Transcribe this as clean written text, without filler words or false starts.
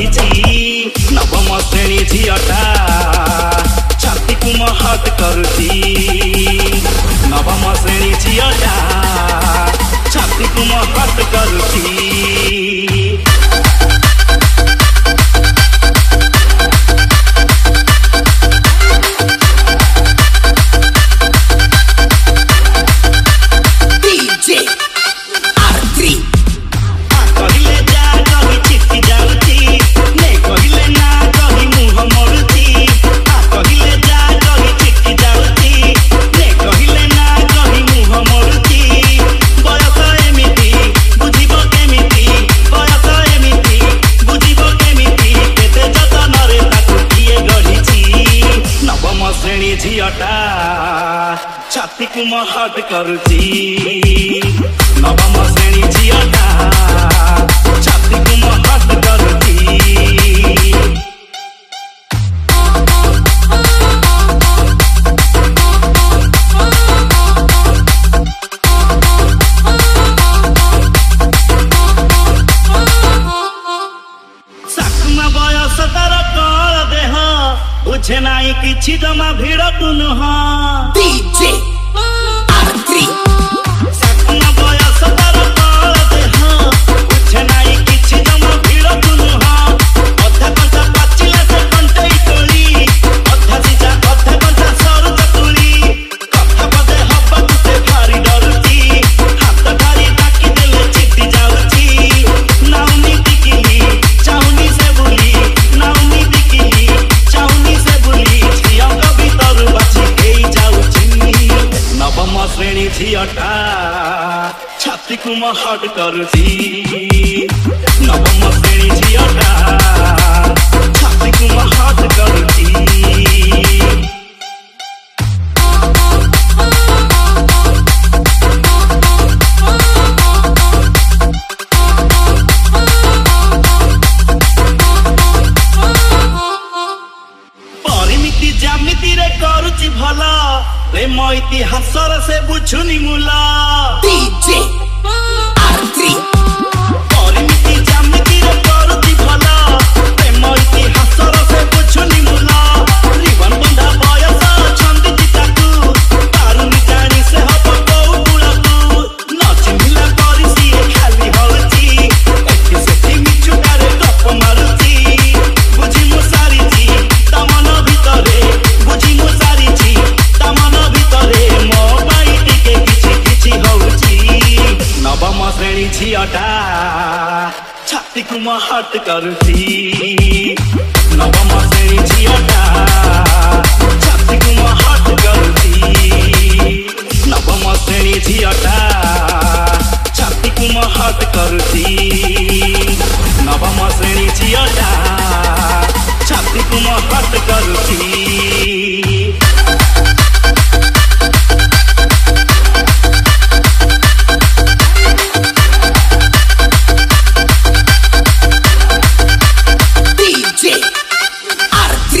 गढ़ी नवम श्रेणी झीटा छाती को महट करुची नवम श्रेणी झीटा छाती को महट करुची झीटा छाती को महट करुची नवम श्रेणी झीटा छाती को महट करुची साकुमा बयस तार कल देह बुझे नाई किछि जमा भिड़ तु नुह डीजे आर3 साकुमा बयस तार कल देह बुझे नाई किछि जमा भिड़ तु नुह अधा कंचा पाचिला से कंटई तोली अधा सिजा अधा कंचा सरू चकुली कथा पदे हबा तुते भारी डरुची हाथ भारी डाकी देले चिट्टी जाउची नाउनी टिकिली चाउनी से बुली नाउनी टिकिली चाउनी से बुली झियंक भीतर बाछी गई जाउची नवम श्रेणी झीटा छाती को महट करुची नवम श्रेणी झीटा छाती को महट करुची परिमिति जामिति रे करुची भला प्रेम इतिहास से बुझुनी मूला डीजे आर3 परिमिति जामिति रे करुची भला प्रेम इतिहास से बुझुनी मूला जीवन बंधा बयस छंदी जिताकू तारुनी जानी से हब को बुलाकू नच मिला करी सिए खाली होची एठी सेठी मिचुटारे गप मारुची बुझी मु सारीची तमन भितरे बुझी मु सारीची तमन भितरे मो पाई टिके किछि किछि होउची नवम श्रेणी झीटा छाती को महट करुची नवम श्रेणी झीटा छाती को महट करुची नवम श्रेणी झीटा छाती को महट करुची नवम श्रेणी झीटा छाती को महट करुची DJ R3